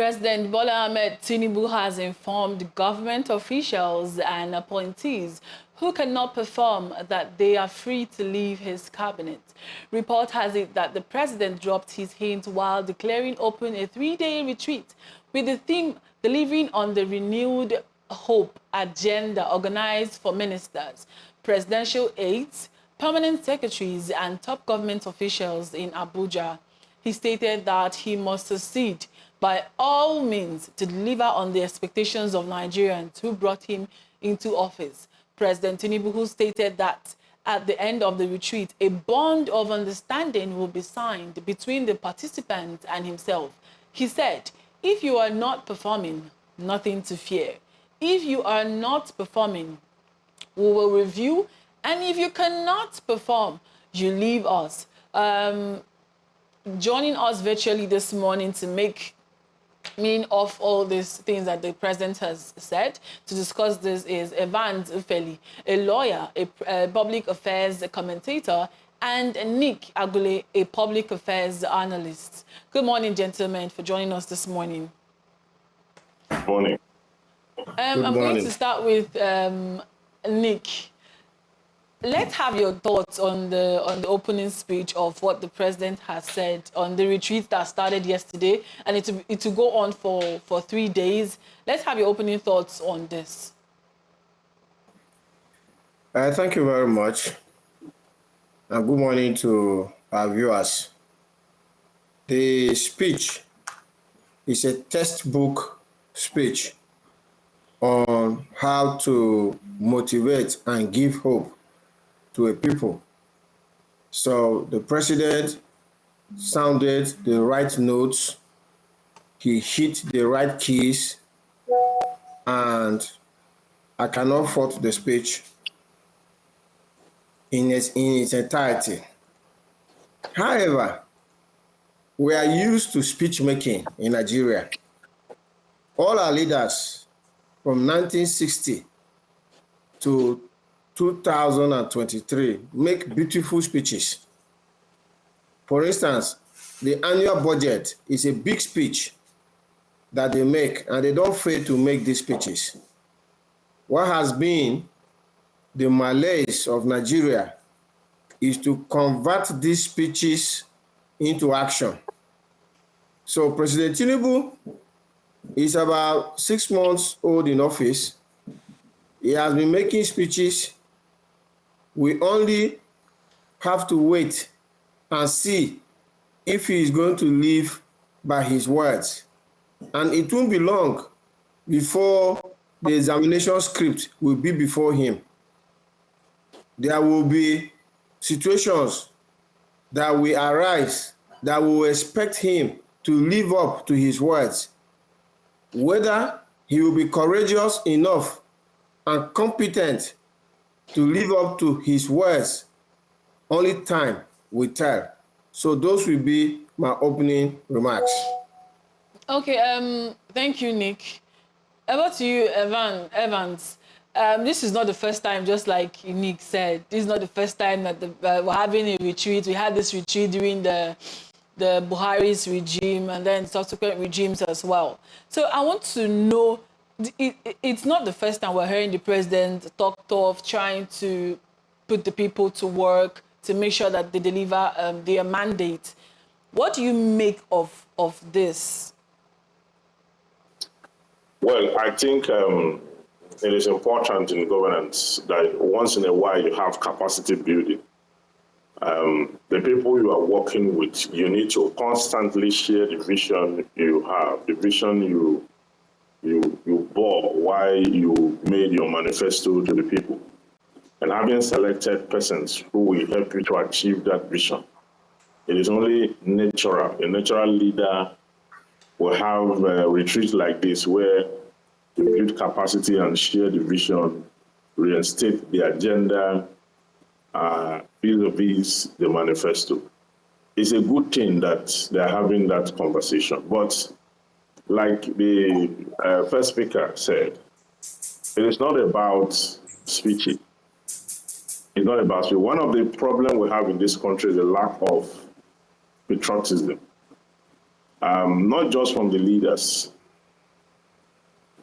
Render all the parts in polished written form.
President Bola Ahmed Tinubu has informed government officials and appointees who cannot perform that they are free to leave his cabinet. Report has it that the president dropped his hint while declaring open a 3-day retreat with the theme delivering on the renewed hope agenda organized for ministers, presidential aides, permanent secretaries and top government officials in Abuja. He stated that he must succeed by all means to deliver on the expectations of Nigerians who brought him into office. President Tinubu, who stated that at the end of the retreat, a bond of understanding will be signed between the participants and himself. He said, if you are not performing, nothing to fear. If you are not performing, we will review, and if you cannot perform, you leave us. Joining us virtually this morning to make meaning of all these things that the president has said to discuss this is Evans Ufeli, a lawyer, a public affairs commentator, and Nick Agule, a public affairs analyst. Good morning, gentlemen, for joining us this morning. Good morning. I'm going to start with Nick. Let's have your thoughts on the opening speech of what the president has said on the retreat that started yesterday, and it will go on for 3 days. Let's have your opening thoughts on this. Thank you very much, and good morning to our viewers. The speech is a textbook speech on how to motivate and give hope to a people. So the president sounded the right notes, he hit the right keys, and I cannot fault the speech in its entirety. However, we are used to speech making in Nigeria. All our leaders from 1960 to 2023 make beautiful speeches. For instance, the annual budget is a big speech that they make, and they don't fail to make these speeches. What has been the malaise of Nigeria is to convert these speeches into action. So President Tinubu is about 6 months old in office. He has been making speeches. We only have to wait and see if he is going to live by his words. And it won't be long before the examination script will be before him. There will be situations that will arise that will expect him to live up to his words. Whether he will be courageous enough and competent to live up to his words, only time will tell. So those will be my opening remarks. Okay, thank you, Nick. Over to you, Evans. This is not the first time, just like Nick said, this is not the first time that we're having a retreat. We had this retreat during the Buhari's regime and then subsequent regimes as well. So I want to know, it's not the first time we're hearing the president talk tough, trying to put the people to work to make sure that they deliver their mandate. What do you make of this? Well, I think it is important in governance that once in a while you have capacity building. The people you are working with, you need to constantly share the vision you have, the vision you bore, why you made your manifesto to the people. And having selected persons who will help you to achieve that vision. It is only natural. A natural leader will have a retreat like this where you build capacity and share the vision, reinstate the agenda, vis-a-vis the manifesto. It's a good thing that they're having that conversation. But like the first speaker said, it is not about speeches. It's not about speech. One of the problems we have in this country is the lack of patriotism. not just from the leaders,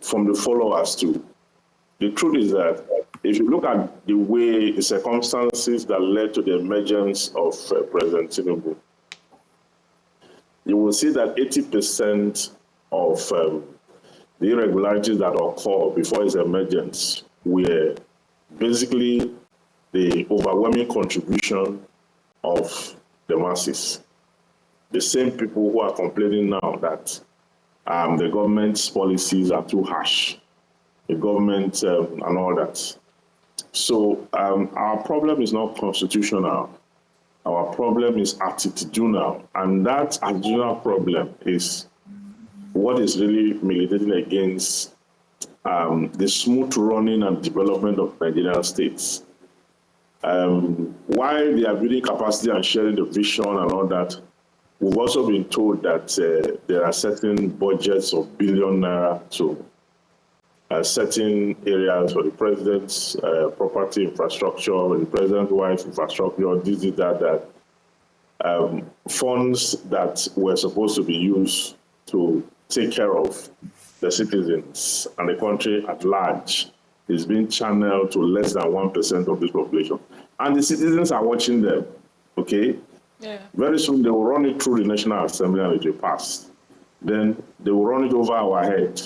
from the followers too. The truth is that if you look at the way the circumstances that led to the emergence of President Tinubu, you will see that 80% of the irregularities that occurred before his emergence were basically the overwhelming contribution of the masses. The same people who are complaining now that the government's policies are too harsh, the government and all that. So our problem is not constitutional. Our problem is attitudinal, and that attitudinal problem is what is really militating against the smooth running and development of Nigerian states. While they are building capacity and sharing the vision and all that, we've also been told that there are certain budgets of billion naira to certain areas for the president's property infrastructure, the president's wife's infrastructure, that funds that were supposed to be used to take care of the citizens and the country at large is being channeled to less than 1% of this population. And the citizens are watching them, okay? Yeah. Very soon they will run it through the National Assembly and it will pass. Then they will run it over our head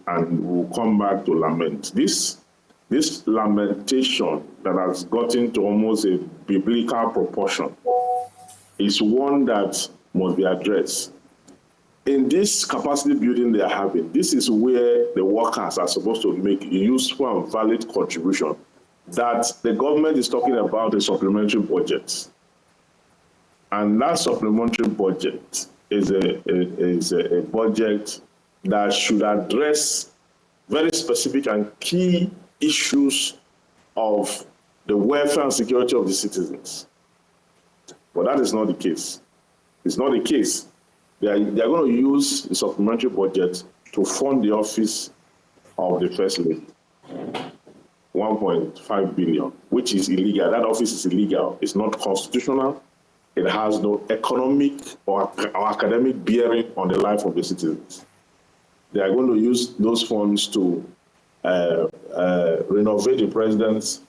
and we'll come back to lament. This lamentation that has gotten to almost a biblical proportion is one that must be addressed. In this capacity building they are having, this is where the workers are supposed to make a useful and valid contribution that the government is talking about a supplementary budget. And that supplementary budget is a budget that should address very specific and key issues of the welfare and security of the citizens. But that is not the case. It's not the case. They are going to use the supplementary budget to fund the office of the First Lady. 1.5 billion, which is illegal. That office is illegal. It's not constitutional. It has no economic or academic bearing on the life of the citizens. They are going to use those funds to renovate the president's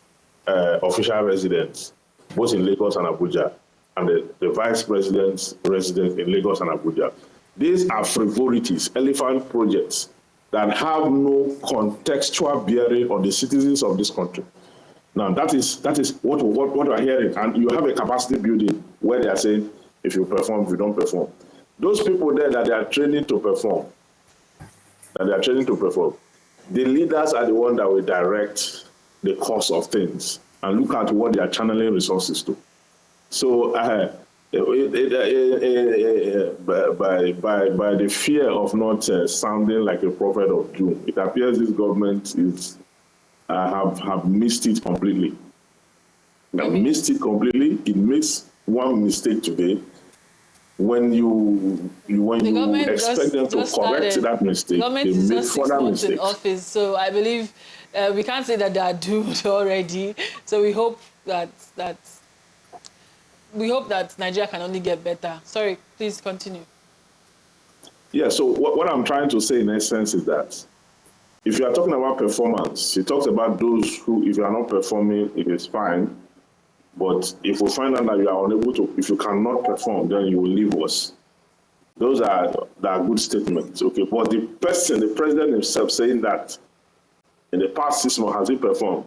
official residence, both in Lagos and Abuja, and the vice president's residence in Lagos and Abuja. These are frivolities, elephant projects that have no contextual bearing on the citizens of this country. Now, that is what we're hearing. And you have a capacity building where they are saying, if you perform, if you don't perform. Those people there that they are training to perform, the leaders are the ones that will direct the course of things and look at what they are channeling resources to. So by the fear of not sounding like a prophet of doom, it appears this government is have missed it completely. Missed it completely. It makes one mistake today. When you expect them to correct that mistake, they make further mistakes. In office, so I believe we can't say that they are doomed already. So we hope that Nigeria can only get better. Sorry, please continue. Yeah. So what I'm trying to say in essence is that if you are talking about performance, he talks about those who, if you are not performing, it is fine. But if we find out that you are unable to, if you cannot perform, then you will leave us. Those are good statements, okay? But the president himself saying that in the past 6 months, has he performed?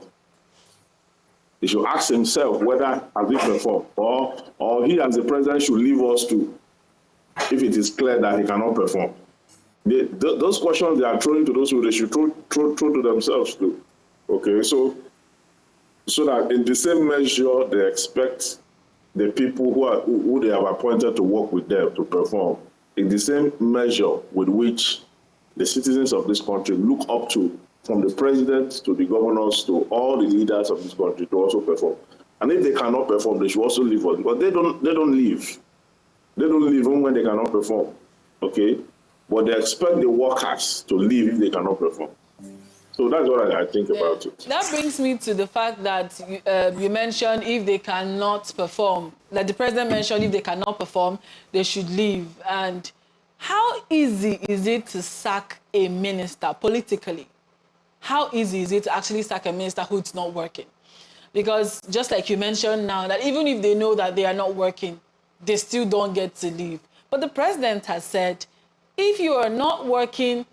He should ask himself whether has he performed, or he as the president should leave us to, if it is clear that he cannot perform. Those questions they are throwing to those who they should throw to themselves too. Okay, so that in the same measure they expect the people who they have appointed to work with them to perform, in the same measure with which the citizens of this country look up to, from the president to the governors to all the leaders of this country, to also perform. And if they cannot perform, they should also leave us. But they don't leave. They don't leave even when they cannot perform. Okay? But they expect the workers to leave if they cannot perform. So that's what I think about it. That brings me to the fact that you mentioned if they cannot perform, that the president mentioned if they cannot perform, they should leave. And How easy is it to sack a minister politically? How easy is it to actually sack a minister who's not working? Because just like you mentioned now, that even if they know that they are not working, they still don't get to leave. But the president has said, if you are not working,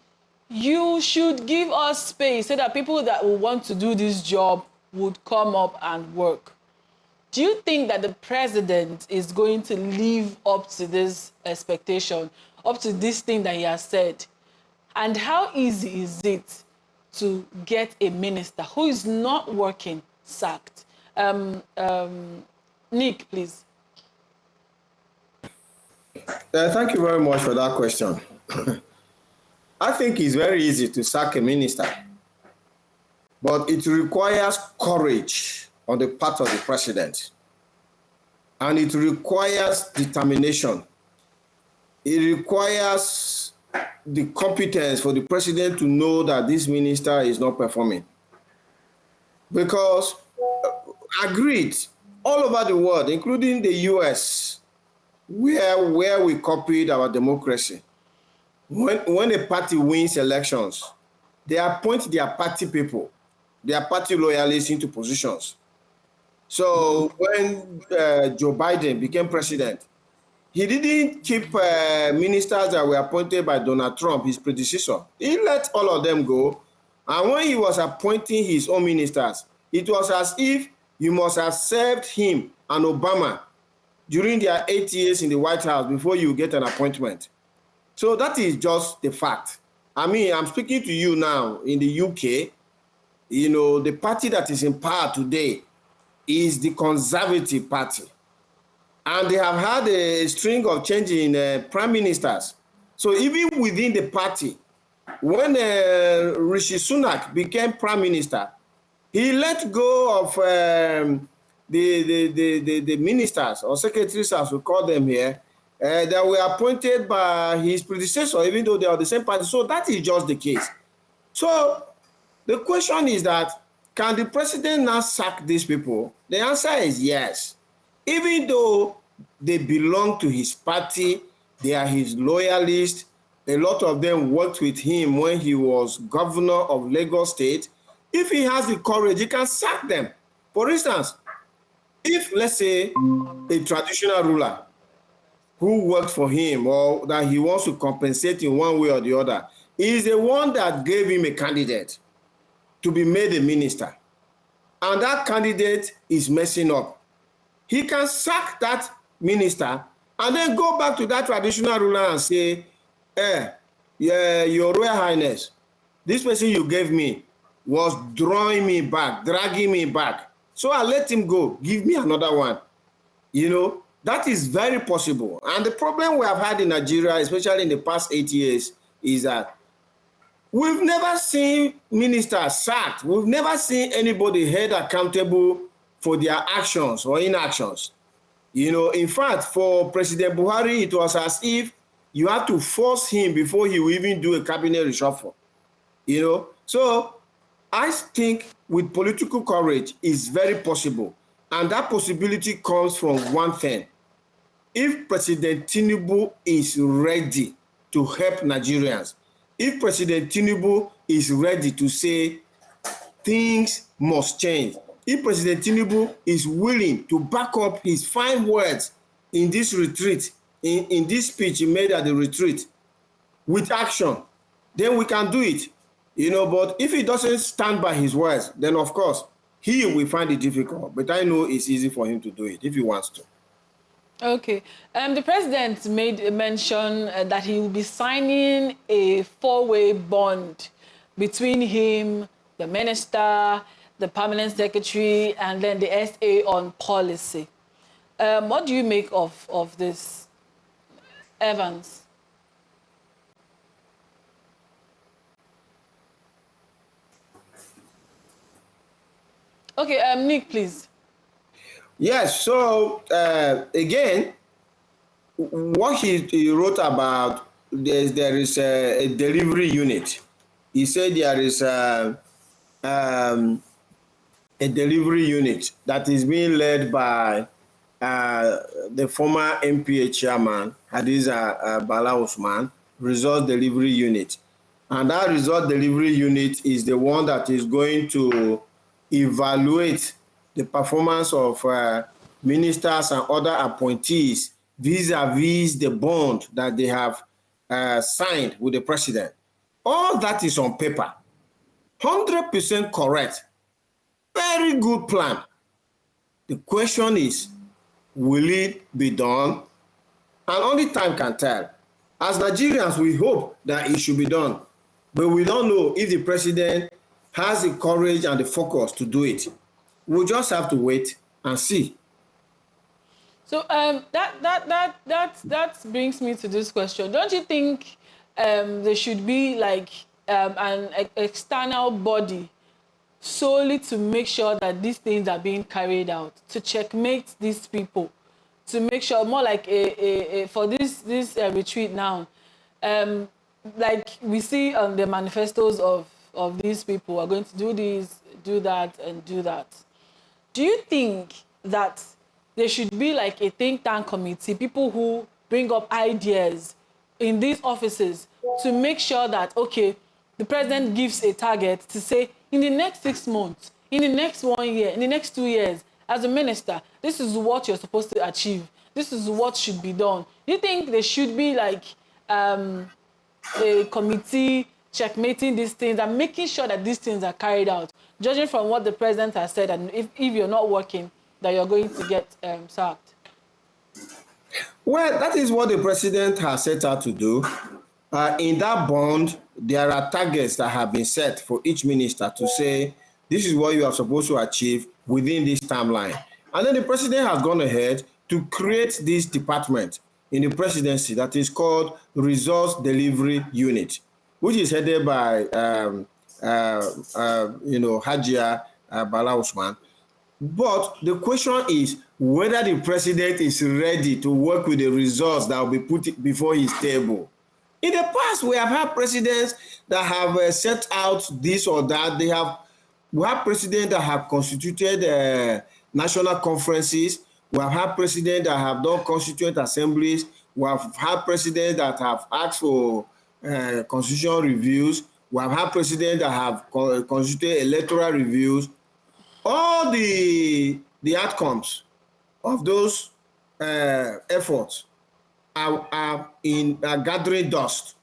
you should give us space so that people that will want to do this job would come up and work. Do you think that the president is going to live up to this expectation, up to this thing that he has said? And how easy is it to get a minister who is not working sacked? Nick, please. Thank you very much for that question. I think it's very easy to sack a minister, but it requires courage on the part of the president, and it requires determination. It requires the competence for the president to know that this minister is not performing. Because, agreed, all over the world, including the US, where we copied our democracy, when a party wins elections, they appoint their party people, their party loyalists into positions. So when Joe Biden became president, he didn't keep ministers that were appointed by Donald Trump, his predecessor. He let all of them go. And when he was appointing his own ministers, it was as if you must have served him and Obama during their 8 years in the White House before you get an appointment. So that is just the fact. I mean, I'm speaking to you now in the UK. You know, the party that is in power today is the Conservative Party. And they have had a string of changing prime ministers. So even within the party, when Rishi Sunak became prime minister, he let go of the ministers or secretaries, as we call them here, that were appointed by his predecessor, even though they are the same party. So that is just the case. So the question is that, can the president now sack these people? The answer is yes. Even though they belong to his party, they are his loyalists, a lot of them worked with him when he was governor of Lagos State. If he has the courage, he can sack them. For instance, if, let's say, a traditional ruler who worked for him or that he wants to compensate in one way or the other is the one that gave him a candidate to be made a minister, and that candidate is messing up, he can sack that minister and then go back to that traditional ruler and say, yeah, Your Royal Highness, this person you gave me was drawing me back, dragging me back. So I let him go, give me another one. You know, that is very possible. And the problem we have had in Nigeria, especially in the past 8 years, is that we've never seen ministers sacked. We've never seen anybody held accountable for their actions or inactions. You know, in fact, for President Buhari, it was as if you had to force him before he would even do a cabinet reshuffle. You know, so I think with political courage, it's very possible. And that possibility comes from one thing. If President Tinubu is ready to help Nigerians, if President Tinubu is ready to say things must change, if President Tinubu is willing to back up his fine words in this retreat, in this speech he made at the retreat, with action, then we can do it. You know, but if he doesn't stand by his words, then of course, he will find it difficult. But I know it's easy for him to do it if he wants to. Okay. The president made a mention that he will be signing a four-way bond between him, the minister, the permanent secretary, and then the SA on policy. What do you make of this, Evans? Okay, Nick, please. Yes, so again, what he wrote about, there is a delivery unit. He said there is a delivery unit that is being led by the former MPA chairman, Hadiza Bala Usman, resource delivery unit. And that resource delivery unit is the one that is going to evaluate the performance of ministers and other appointees vis-a-vis the bond that they have signed with the president. All that is on paper. 100% correct. Very good plan. The question is, will it be done? And only time can tell. As Nigerians, we hope that it should be done, but we don't know if the president has the courage and the focus to do it. We'll just have to wait and see. So that brings me to this question. Don't you think there should be like an external body solely to make sure that these things are being carried out, to checkmate these people, to make sure, more like for this retreat now, like we see on the manifestos of these people are going to do this, do that, and do that. Do you think that there should be like a think tank committee, people who bring up ideas in these offices to make sure that, okay, the president gives a target to say, in the next 6 months, in the next 1 year, in the next 2 years, as a minister, this is what you're supposed to achieve. This is what should be done. Do you think there should be like a committee checkmating these things and making sure that these things are carried out, judging from what the president has said, and if you're not working, that you're going to get sacked? Well, that is what the president has set out to do. In that bond, there are targets that have been set for each minister to say, this is what you are supposed to achieve within this timeline. And then the president has gone ahead to create this department in the presidency that is called Resource Delivery Unit, which is headed by Hajia Bala Usman. But the question is whether the president is ready to work with the results that will be put before his table. In the past, we have had presidents that have set out this or that. We have presidents that have constituted national conferences. We have had presidents that have done constituent assemblies. We have had presidents that have asked for constitutional reviews. We have had presidents that have constituted electoral reviews. All the outcomes of those efforts are gathering dust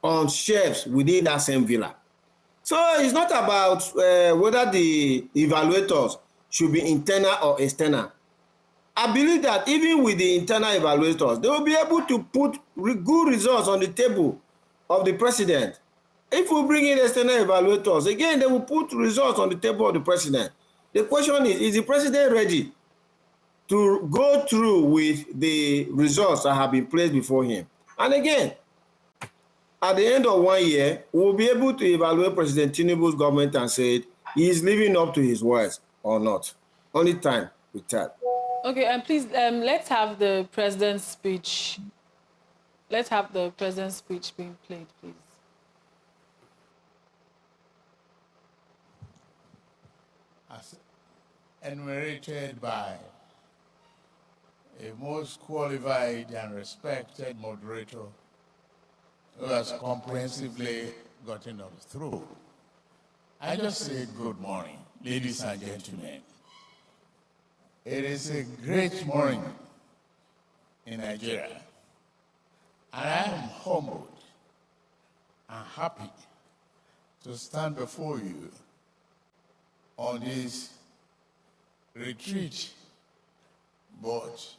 on shelves within that same villa. So it's not about whether the evaluators should be internal or external. I believe that even with the internal evaluators, they will be able to put good results on the table of the president. If we bring in external evaluators, again, they will put results on the table of the president. The question is the president ready to go through with the results that have been placed before him? And again, at the end of 1 year, we'll be able to evaluate President Tinubu's government and say he is living up to his words or not. Only time will tell. Okay, and please, let's have the president's speech. Let's have the president's speech being played, please. As enumerated by a most qualified and respected moderator who has comprehensively gotten us through, I just say good morning, ladies and gentlemen. It is a great morning in Nigeria, and I am humbled and happy to stand before you on this retreat, but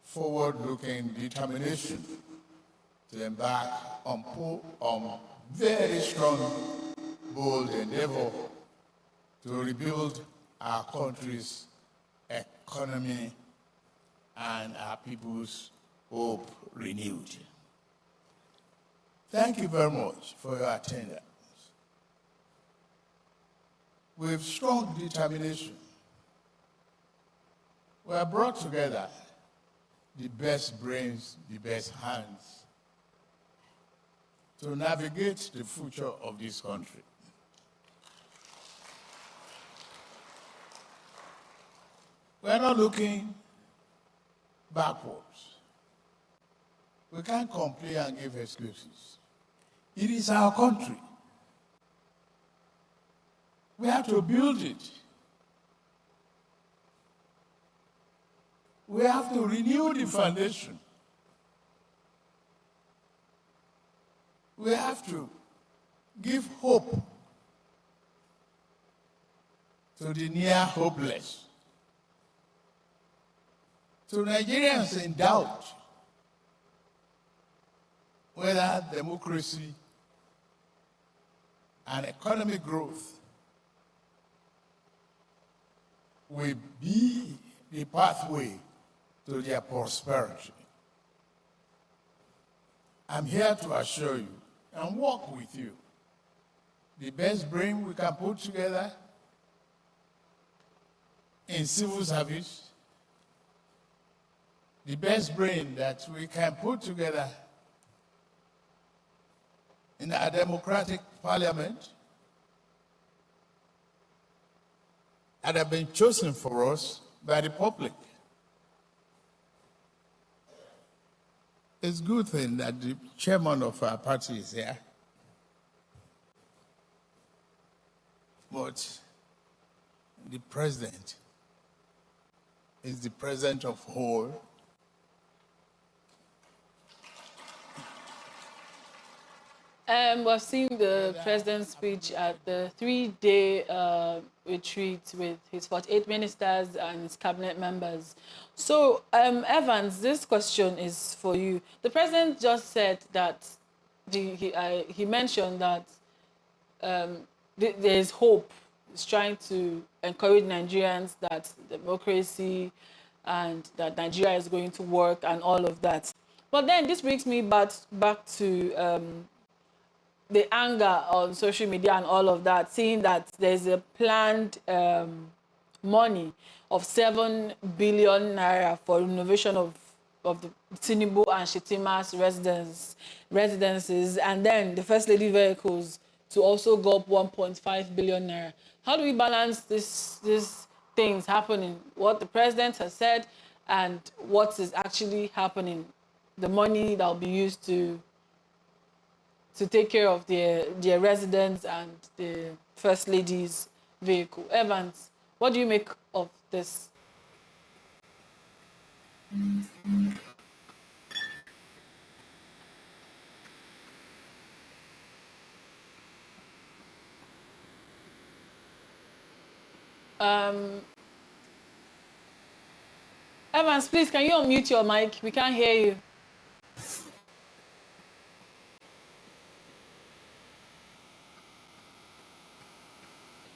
forward-looking determination to embark on very strong, bold endeavor to rebuild our country's economy and our people's hope renewed. Thank you very much for your attendance. With strong determination, we have brought together the best brains, the best hands to navigate the future of this country. We're not looking backwards. We can't complain and give excuses. It is our country. We have to build it. We have to renew the foundation. We have to give hope to the near hopeless, to Nigerians in doubt whether democracy and economic growth will be the pathway to their prosperity. I'm here to assure you and work with you. The best brain we can put together in civil service, the best brain that we can put together in our democratic parliament that have been chosen for us by the public. It's a good thing that the chairman of our party is here. But the president is the president of whole. We've seen the president's speech at the 3-day retreat with his 48 ministers and his cabinet members. So, Evans, this question is for you. The president just said that he mentioned that there is hope. He's trying to encourage Nigerians that democracy and that Nigeria is going to work and all of that. But then this brings me back to the anger on social media and all of that, seeing that there's a planned money of 7 billion naira for renovation of the Tinubu and Shetima's residences, and then the First Lady vehicles to also go up 1.5 billion naira. How do we balance these things happening, what the president has said and what is actually happening, the money that will be used to take care of their residents and the First Lady's vehicle? Evans, what do you make of this? Evans, please, can you unmute your mic? We can't hear you.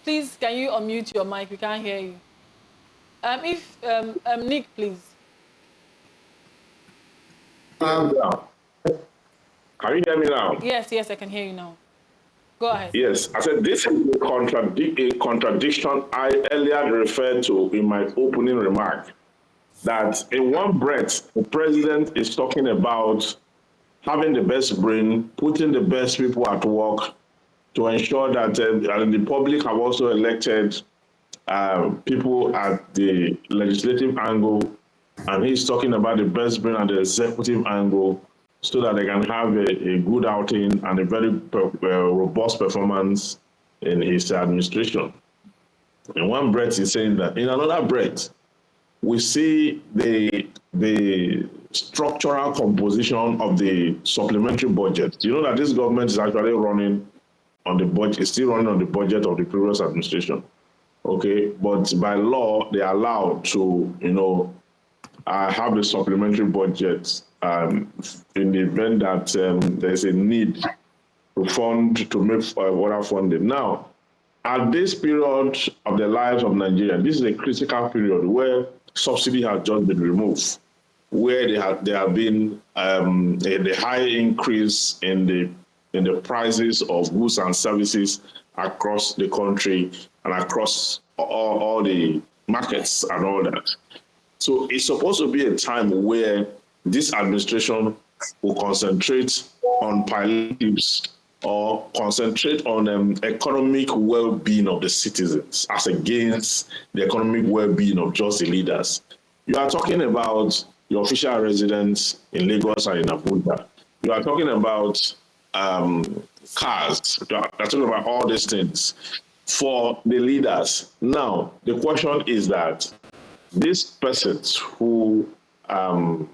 Please, can you unmute your mic? We can't hear you. Nick, please. Can you hear me now? Yes, I can hear you now. Go ahead. Yes, I said this is a contradiction I earlier referred to in my opening remark, that in one breath, the president is talking about having the best brain, putting the best people at work to ensure that the public have also elected people at the legislative angle, and he's talking about the best brain at the executive angle, so that they can have a good outing and a very robust performance in his administration. In one breath, he's saying that. In another breath, we see the structural composition of the supplementary budget. You know that this government is actually running on the budget, is still running on the budget of the previous administration. Okay, but by law, they are allowed to, have the supplementary budget in the event that there's a need to fund, to make water funding. Now, at this period of the lives of Nigeria, this is a critical period where subsidy has just been removed, where there have been a high increase in the prices of goods and services across the country and across all the markets and all that. So it's supposed to be a time where this administration will concentrate on palliatives or concentrate on economic well-being of the citizens as against the economic well-being of just the leaders. You are talking about your official residence in Lagos and in Abuja. You are talking about cars. You are talking about all these things for the leaders. Now, the question is that these persons who are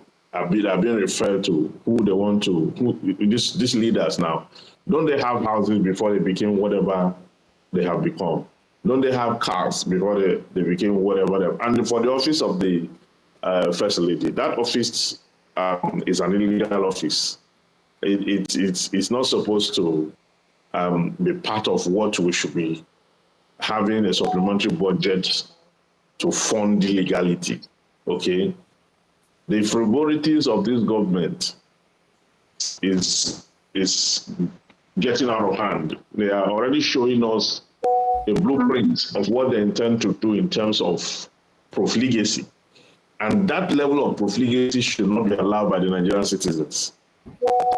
being referred to, who they want to, these leaders now, don't they have houses before they became whatever they have become? Don't they have cars before they became whatever they? And for the office of the First Lady, that office is an illegal office. It's not supposed to be part of what we should be having a supplementary budget to fund illegality. Okay, the frivolities of this government is getting out of hand. They are already showing us a blueprint of what they intend to do in terms of profligacy. And that level of profligacy should not be allowed by the Nigerian citizens.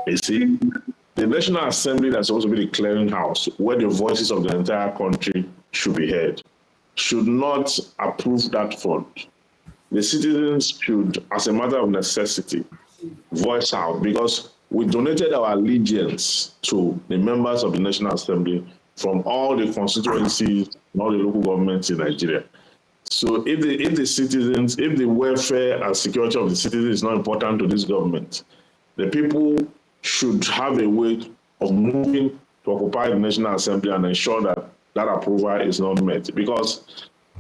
You see, the National Assembly that's supposed to be the clearinghouse, where the voices of the entire country should be heard, should not approve that fund. The citizens should, as a matter of necessity, voice out, because we donated our allegiance to the members of the National Assembly from all the constituencies and all the local governments in Nigeria. So if the citizens, if the welfare and security of the citizens is not important to this government, the people should have a way of moving to occupy the National Assembly and ensure that that approval is not met. Because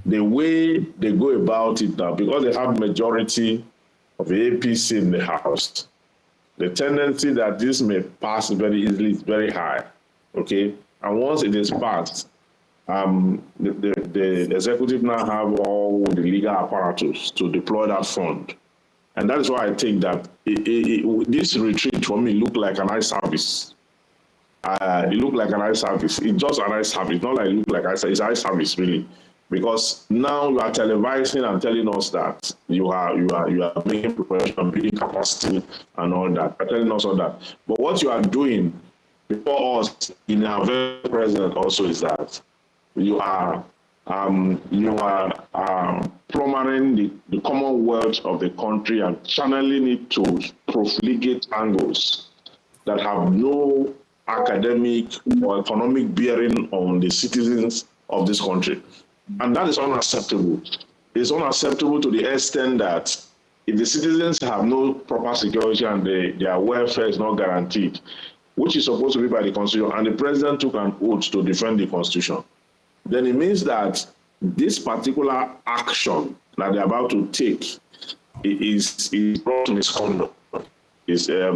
the way they go about it now, because they have majority of the APC in the House, the tendency that this may pass very easily is very high, okay? And once it is passed, the executive now have all the legal apparatus to deploy that fund. And that is why I think that this retreat for me looked like an eye service. It looked like an eye service. It's just an eye service, not like it looked like eye service. It's eye service really, because now you are televising and telling us that you are making preparation, building capacity, and all that. You're telling us all that. But what you are doing before us in our very present also is that you are plumbering the commonwealth of the country and channeling it to profligate angles that have no academic or economic bearing on the citizens of this country. And that is unacceptable. It's unacceptable to the extent that if the citizens have no proper security and their welfare is not guaranteed, which is supposed to be by the Constitution, and the president took an oath to defend the Constitution, then it means that this particular action that they're about to take is gross misconduct. It's a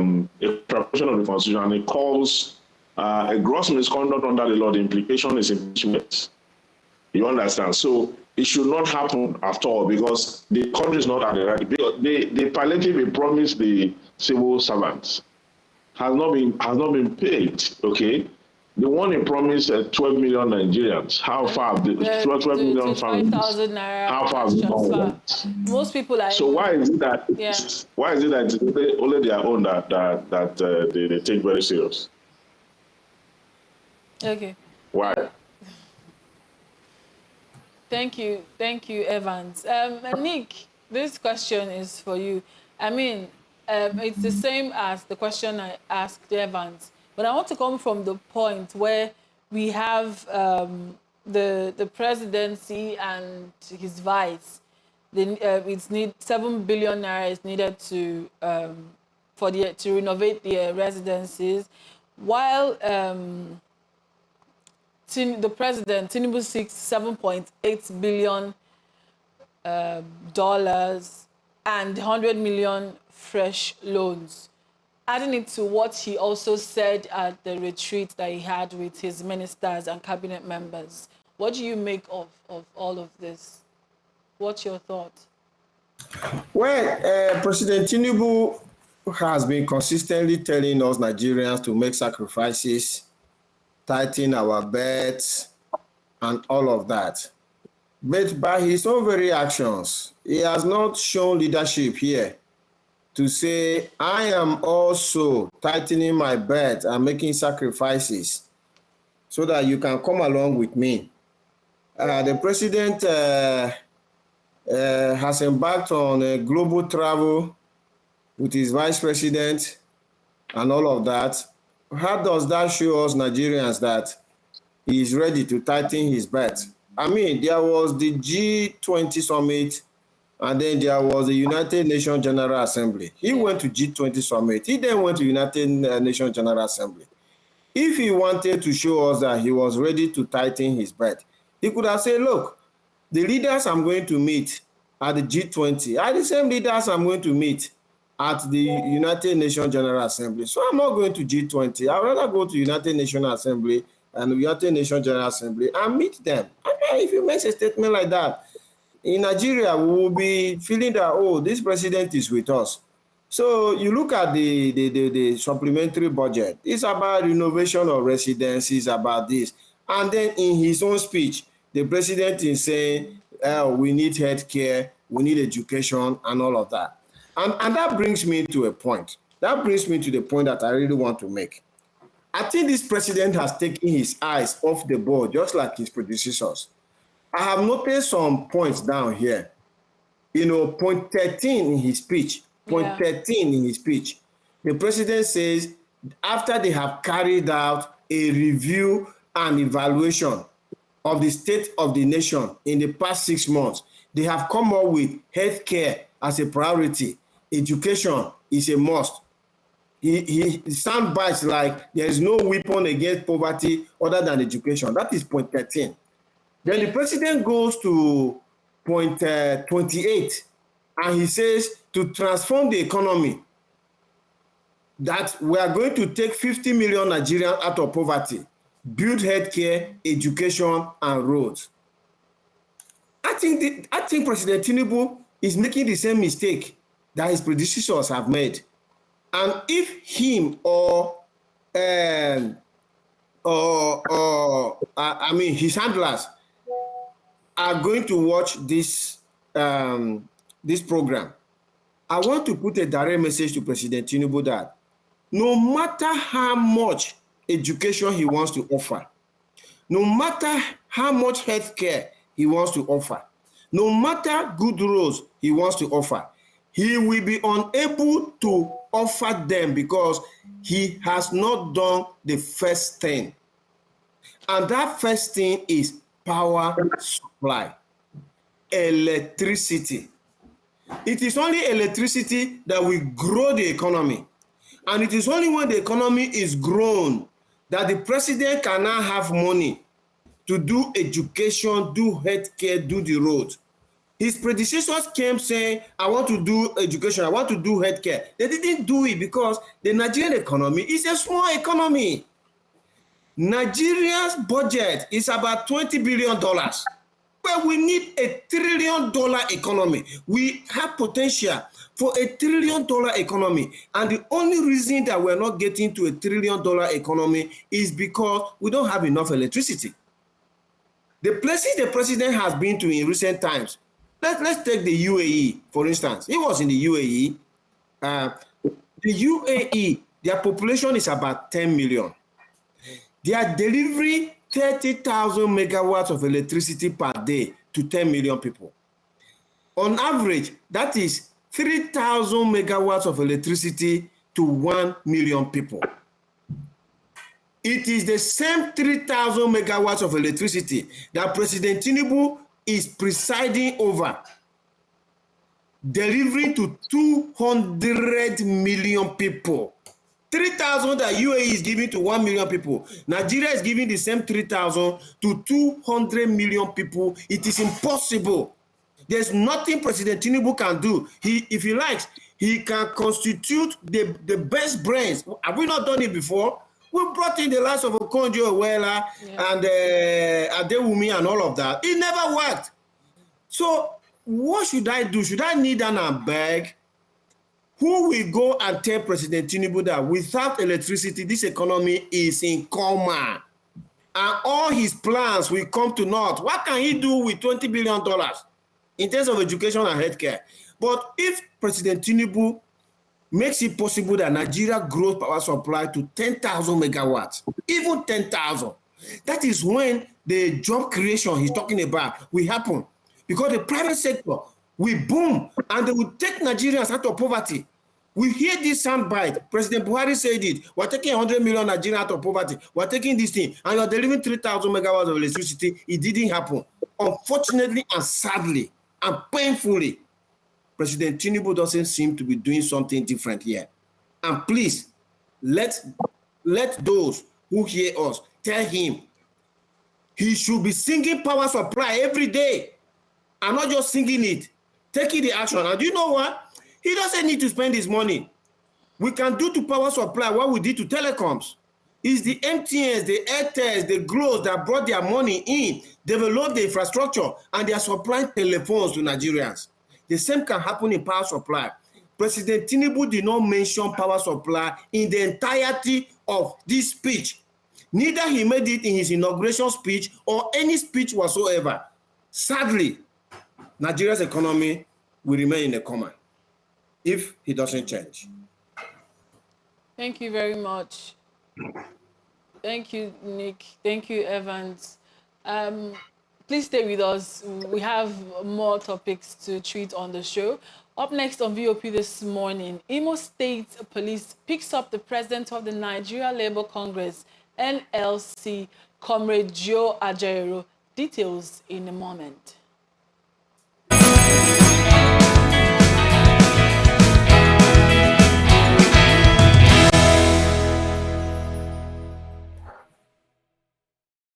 preparation of the Constitution, and it calls a gross misconduct under the law. The implication is impeachment. You understand? So it should not happen at all, because the country is not at the right. The palliative we promised the civil servants has not been paid. Okay. The one he promised 12 million Nigerians. How far? 12 million families. How far have they gone? Most people are. So why is it that? Yeah. Why is it that only their own that they take very serious? Okay. Why? Thank you, Evans. Nick, this question is for you. I mean, it's the same as the question I asked Evans. But I want to come from the point where we have the presidency and his vice. It's 7 billion naira is needed to renovate the residences, while the president Tinubu seeks $7.8 billion dollars and 100 million fresh loans. Adding it to what he also said at the retreat that he had with his ministers and cabinet members. What do you make of all of this? What's your thought? Well, President Tinubu has been consistently telling us Nigerians to make sacrifices, tighten our bets, and all of that. But by his own very actions, he has not shown leadership here to say, I am also tightening my belt and making sacrifices so that you can come along with me. The president has embarked on a global travel with his vice president and all of that. How does that show us Nigerians that he is ready to tighten his belt? I mean, there was the G20 summit, and then there was the United Nations General Assembly. He went to G20 summit. He then went to United Nations General Assembly. If he wanted to show us that he was ready to tighten his belt, he could have said, look, the leaders I'm going to meet at the G20 are the same leaders I'm going to meet at the United Nations General Assembly. So I'm not going to G20. I'd rather go to United Nations Assembly and United Nations General Assembly and meet them. I mean, if you make a statement like that, in Nigeria, we will be feeling that, oh, this president is with us. So you look at the supplementary budget. It's about renovation of residences, about this. And then in his own speech, the president is saying, we need healthcare, we need education, and all of that. And that brings me to a point. That brings me to the point that I really want to make. I think this president has taken his eyes off the ball, just like his predecessors. I have noticed some points down here. Point 13 in his speech, point 13 in his speech, the president says after they have carried out a review and evaluation of the state of the nation in the past 6 months, they have come up with healthcare as a priority. Education is a must. He sound bites like there is no weapon against poverty other than education. That is point 13. Then the president goes to point 28, and he says to transform the economy, that we are going to take 50 million Nigerians out of poverty, build healthcare, education, and roads. I think President Tinubu is making the same mistake that his predecessors have made. And if him or his handlers are going to watch this program, I want to put a direct message to President Tinubu that no matter how much education he wants to offer, no matter how much healthcare he wants to offer, no matter good roads he wants to offer, he will be unable to offer them because he has not done the first thing. And that first thing is power supply, electricity. It is only electricity that will grow the economy. And it is only when the economy is grown that the president can now have money to do education, do healthcare, do the roads. His predecessors came saying, I want to do education, I want to do healthcare. They didn't do it because the Nigerian economy is a small economy. Nigeria's budget is about $20 billion. But we need $1 trillion economy. We have potential for $1 trillion economy. And the only reason that we're not getting to $1 trillion economy is because we don't have enough electricity. The places the president has been to in recent times, let's take the UAE, for instance. He was in the UAE. The UAE, their population is about 10 million. They are delivering 30,000 megawatts of electricity per day to 10 million people. On average, that is 3,000 megawatts of electricity to 1 million people. It is the same 3,000 megawatts of electricity that President Tinubu is presiding over, delivering to 200 million people. 3,000 that UAE is giving to 1 million people. Nigeria is giving the same 3,000 to 200 million people. It is impossible. There's nothing President Tinubu can do. If he likes, he can constitute the best brains. Have we not done it before? We brought in the likes of Okonjo-Iweala and Adewumi and all of that. It never worked. So what should I do? Should I kneel down and beg? Who will go and tell President Tinubu that without electricity, this economy is in coma and all his plans will come to naught? What can he do with $20 billion in terms of education and healthcare? But if President Tinubu makes it possible that Nigeria grows power supply to 10,000 megawatts, even 10,000, that is when the job creation he's talking about will happen, because the private sector will boom and they will take Nigerians out of poverty. We hear this soundbite. President Buhari said it. We're taking 100 million Nigerians out of poverty. We're taking this thing, and you're delivering 3,000 megawatts of electricity. It didn't happen. Unfortunately and sadly and painfully, President Tinubu doesn't seem to be doing something different here. And please, let those who hear us tell him he should be singing power supply every day and not just singing it, taking the action. And you know what? He doesn't need to spend his money. We can do to power supply what we did to telecoms. It's the MTNs, the Airtels, the Glos that brought their money in, developed the infrastructure, and they are supplying telephones to Nigerians. The same can happen in power supply. President Tinubu did not mention power supply in the entirety of this speech. Neither he made it in his inauguration speech or any speech whatsoever. Sadly, Nigeria's economy will remain in a coma if he doesn't change. Thank you very much. Thank you, Nick. Thank you, Evans. Please stay with us. We have more topics to treat on the show. Up next on VOP this morning, Imo State Police picks up the president of the Nigeria Labour Congress, NLC, Comrade Joe Ajaero. Details in a moment.